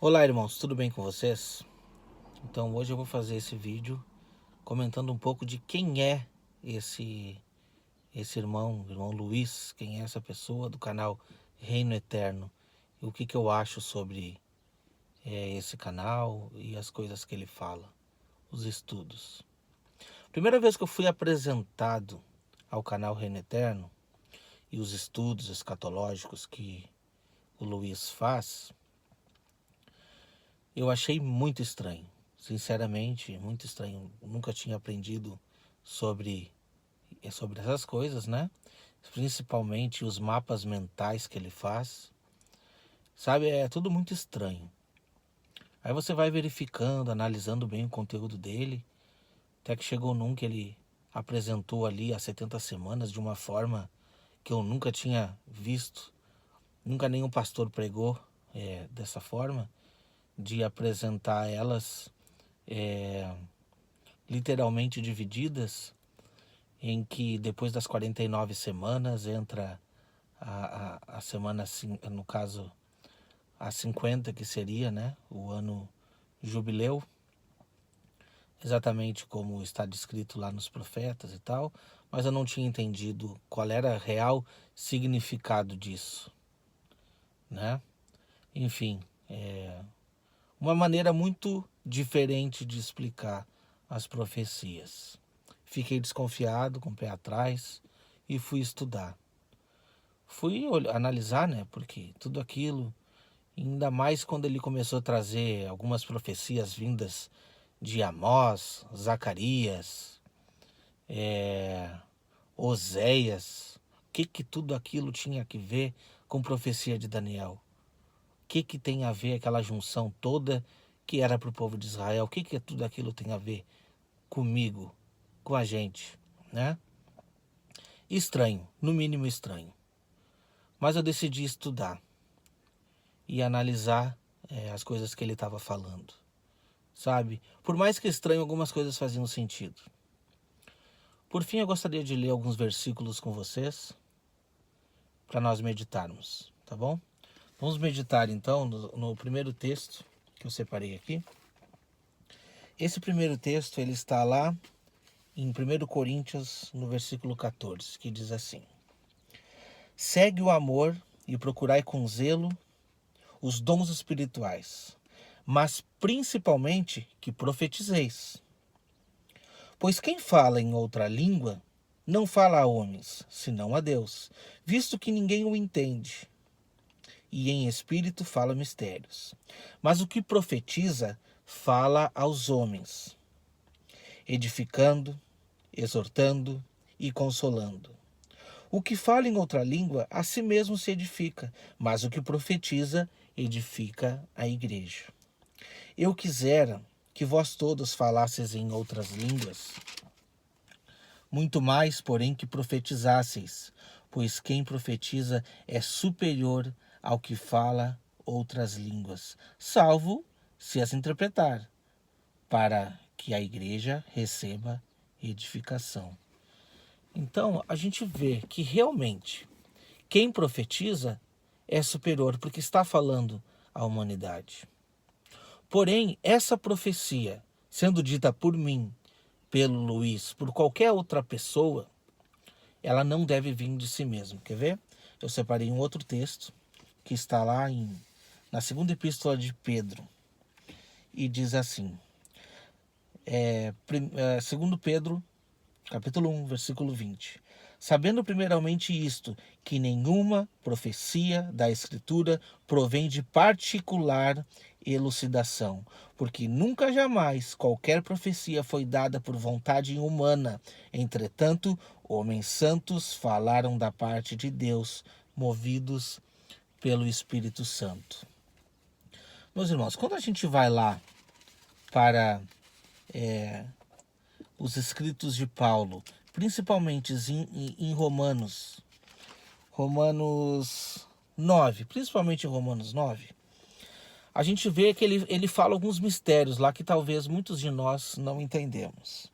Olá, irmãos, tudo bem com vocês? Então hoje eu vou fazer esse vídeo comentando um pouco de quem é esse irmão Luiz, quem é essa pessoa do canal Reino Eterno e o que eu acho sobre esse canal e as coisas que ele fala, os estudos. Primeira vez que eu fui apresentado ao canal Reino Eterno e os estudos escatológicos que o Luiz faz, eu achei muito estranho. Sinceramente, muito estranho. Eu nunca tinha aprendido sobre essas coisas, né? Principalmente os mapas mentais que ele faz. Sabe, é tudo muito estranho. Aí você vai verificando, analisando bem o conteúdo dele, até que chegou num que ele apresentou ali há 70 semanas de uma forma que eu nunca tinha visto. Nunca nenhum pastor pregou dessa forma, de apresentar elas literalmente divididas, em que depois das 49 semanas entra a semana, no caso, a 50, que seria, né, o ano jubileu, exatamente como está descrito lá nos profetas e tal, mas eu não tinha entendido qual era o real significado disso, né? Enfim, uma maneira muito diferente de explicar as profecias. Fiquei desconfiado, com o pé atrás, e fui estudar. Fui analisar, né? Porque tudo aquilo, ainda mais quando ele começou a trazer algumas profecias vindas de Amós, Zacarias, Oséias, o que tudo aquilo tinha que ver com profecia de Daniel? O que tem a ver aquela junção toda que era para o povo de Israel? O que tudo aquilo tem a ver comigo, com a gente, né? Estranho, no mínimo estranho. Mas eu decidi estudar e analisar as coisas que ele estava falando, sabe? Por mais que estranho, algumas coisas faziam sentido. Por fim, eu gostaria de ler alguns versículos com vocês para nós meditarmos, tá bom? Vamos meditar então no primeiro texto que eu separei aqui. Esse primeiro texto ele está lá em 1 Coríntios, no versículo 14, que diz assim: segue o amor e procurai com zelo os dons espirituais, mas principalmente que profetizeis. Pois quem fala em outra língua não fala a homens, senão a Deus, visto que ninguém o entende. E em espírito fala mistérios. Mas o que profetiza fala aos homens, edificando, exortando e consolando. O que fala em outra língua, a si mesmo se edifica, mas o que profetiza, edifica a igreja. Eu quisera que vós todos falasseis em outras línguas, muito mais, porém, que profetizasseis, pois quem profetiza é superior ao que fala outras línguas, salvo se as interpretar, para que a igreja receba edificação. Então, a gente vê que realmente quem profetiza é superior, porque está falando à humanidade. Porém, essa profecia, sendo dita por mim, pelo Luiz, por qualquer outra pessoa, ela não deve vir de si mesmo. Quer ver? Eu separei um outro texto que está lá na segunda epístola de Pedro. E diz assim, 2 Pedro, capítulo 1, versículo 20. Sabendo primeiramente isto, que nenhuma profecia da Escritura provém de particular elucidação, porque nunca jamais qualquer profecia foi dada por vontade humana. Entretanto, homens santos falaram da parte de Deus, movidos pelo Espírito Santo. Meus irmãos, quando a gente vai lá para os escritos de Paulo, principalmente em Romanos 9, principalmente em Romanos 9, a gente vê que ele fala alguns mistérios lá que talvez muitos de nós não entendemos.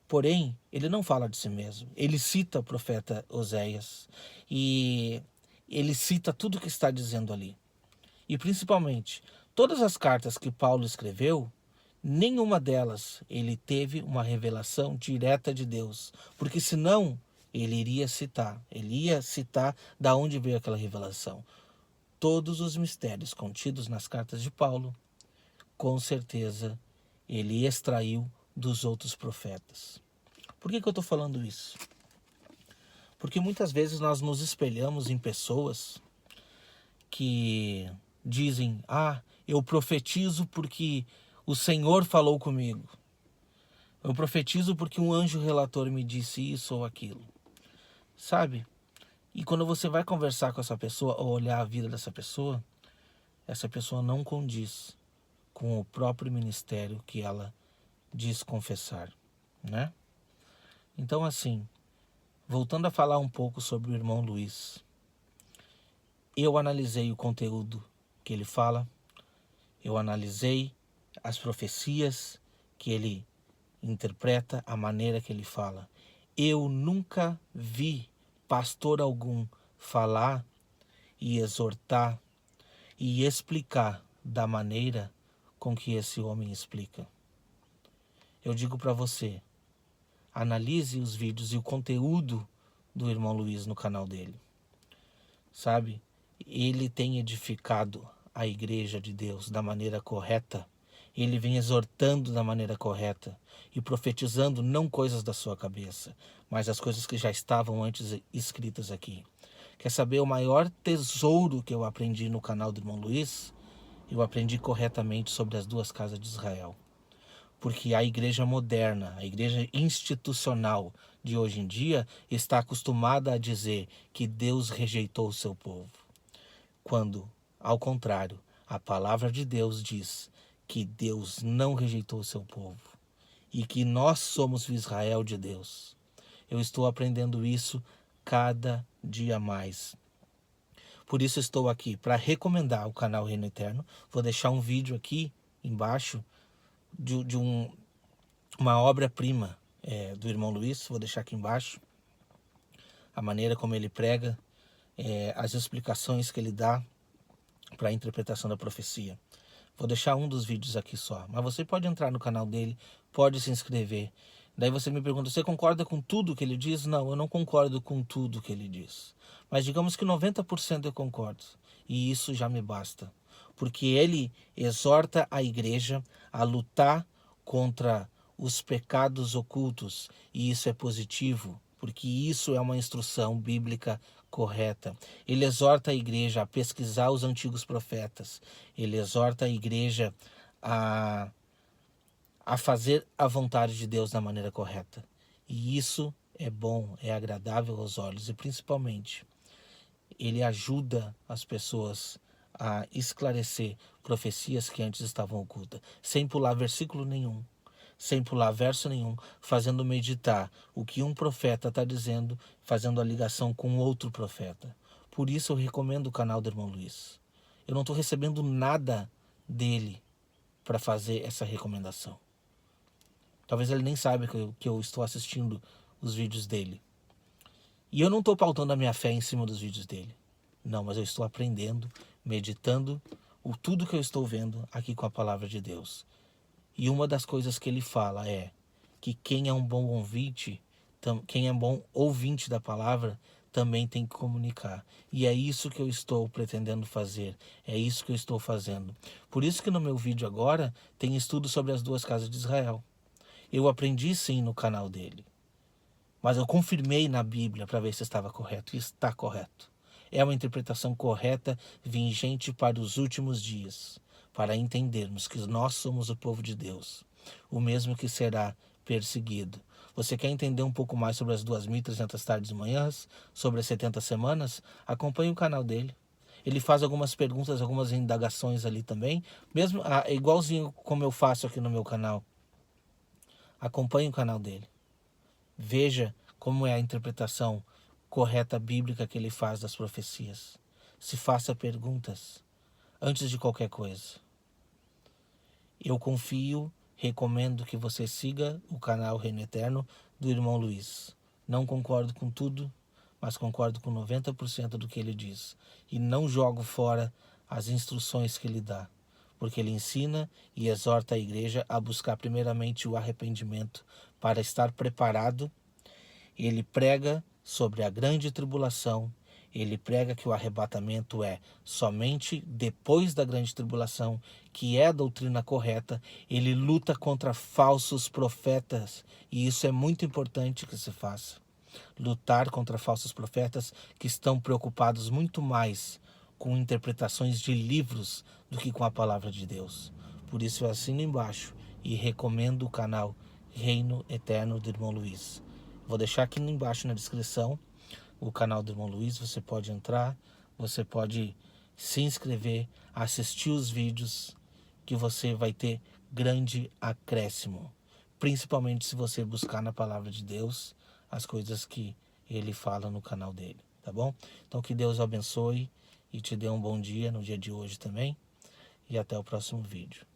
Porém, ele não fala de si mesmo. Ele cita o profeta Oséias e ele cita tudo que está dizendo ali. E principalmente, Todas as cartas que Paulo escreveu, nenhuma delas ele teve uma revelação direta de Deus, porque senão ele ia citar da onde veio aquela revelação. Todos os mistérios contidos nas cartas de Paulo, com certeza ele extraiu dos outros profetas. Por que eu estou falando isso? Porque muitas vezes nós nos espelhamos em pessoas que dizem: eu profetizo porque o Senhor falou comigo. Eu profetizo porque um anjo relator me disse isso ou aquilo. Sabe? E quando você vai conversar com essa pessoa ou olhar a vida dessa pessoa, essa pessoa não condiz com o próprio ministério que ela diz confessar, né? Então, assim, voltando a falar um pouco sobre o irmão Luiz, eu analisei o conteúdo que ele fala, eu analisei as profecias que ele interpreta, a maneira que ele fala. Eu nunca vi pastor algum falar e exortar e explicar da maneira com que esse homem explica. Eu digo para você, analise os vídeos e o conteúdo do irmão Luiz no canal dele. Sabe? Ele tem edificado a igreja de Deus da maneira correta. Ele vem exortando da maneira correta e profetizando não coisas da sua cabeça, mas as coisas que já estavam antes escritas aqui. Quer saber o maior tesouro que eu aprendi no canal do irmão Luiz? Eu aprendi corretamente sobre as duas casas de Israel. Porque a igreja moderna, a igreja institucional de hoje em dia está acostumada a dizer que Deus rejeitou o seu povo. Quando, ao contrário, a palavra de Deus diz que Deus não rejeitou o seu povo e que nós somos o Israel de Deus. Eu estou aprendendo isso cada dia mais. Por isso estou aqui para recomendar o canal Reino Eterno. Vou deixar um vídeo aqui embaixo de uma obra-prima do irmão Luiz. Vou deixar aqui embaixo a maneira como ele prega, as explicações que ele dá para a interpretação da profecia. Vou deixar um dos vídeos aqui só, mas você pode entrar no canal dele, pode se inscrever. Daí você me pergunta, você concorda com tudo que ele diz? Não, eu não concordo com tudo que ele diz. Mas digamos que 90% eu concordo. E isso já me basta. Porque ele exorta a igreja a lutar contra os pecados ocultos. E isso é positivo, porque isso é uma instrução bíblica correta. Ele exorta a igreja a pesquisar os antigos profetas. Ele exorta a igreja a fazer a vontade de Deus da maneira correta. E isso é bom, é agradável aos olhos. E principalmente, ele ajuda as pessoas a esclarecer profecias que antes estavam ocultas, sem pular versículo nenhum, sem pular verso nenhum, fazendo meditar o que um profeta está dizendo, fazendo a ligação com outro profeta. Por isso eu recomendo o canal do irmão Luiz. Eu não estou recebendo nada dele para fazer essa recomendação. Talvez ele nem saiba que eu estou assistindo os vídeos dele. E eu não estou pautando a minha fé em cima dos vídeos dele. Não, mas eu estou aprendendo, meditando tudo que eu estou vendo aqui com a palavra de Deus. E uma das coisas que ele fala é que quem é um bom ouvinte, quem é bom ouvinte da palavra, também tem que comunicar. E é isso que eu estou pretendendo fazer. É isso que eu estou fazendo. Por isso que no meu vídeo agora tem estudo sobre as duas casas de Israel. Eu aprendi sim no canal dele. Mas eu confirmei na Bíblia para ver se estava correto. E está correto. É uma interpretação correta, vigente para os últimos dias, para entendermos que nós somos o povo de Deus, o mesmo que será perseguido. Você quer entender um pouco mais sobre as 2.300 tardes e manhãs, sobre as 70 semanas? Acompanhe o canal dele. Ele faz algumas perguntas, algumas indagações ali também, mesmo igualzinho como eu faço aqui no meu canal. Acompanhe o canal dele. Veja como é a interpretação correta bíblica que ele faz das profecias. Se faça perguntas antes de qualquer coisa. Eu confio, recomendo que você siga o canal Reino Eterno do irmão Luiz. Não concordo com tudo, mas concordo com 90% do que ele diz. E não jogo fora as instruções que ele dá. porque ele ensina e exorta a igreja a buscar primeiramente o arrependimento para estar preparado. Ele prega sobre a grande tribulação, ele prega que o arrebatamento é somente depois da grande tribulação, que é a doutrina correta. Ele luta contra falsos profetas, e isso é muito importante que se faça. Lutar contra falsos profetas que estão preocupados muito mais com interpretações de livros do que com a palavra de Deus. Por isso eu assino embaixo e recomendo o canal Reino Eterno do Irmão Luiz. Vou deixar aqui embaixo na descrição o canal do Irmão Luiz. Você pode entrar, você pode se inscrever, assistir os vídeos, que você vai ter grande acréscimo. Principalmente se você buscar na palavra de Deus as coisas que ele fala no canal dele, tá bom? Então que Deus abençoe e te dê um bom dia no dia de hoje também. E até o próximo vídeo.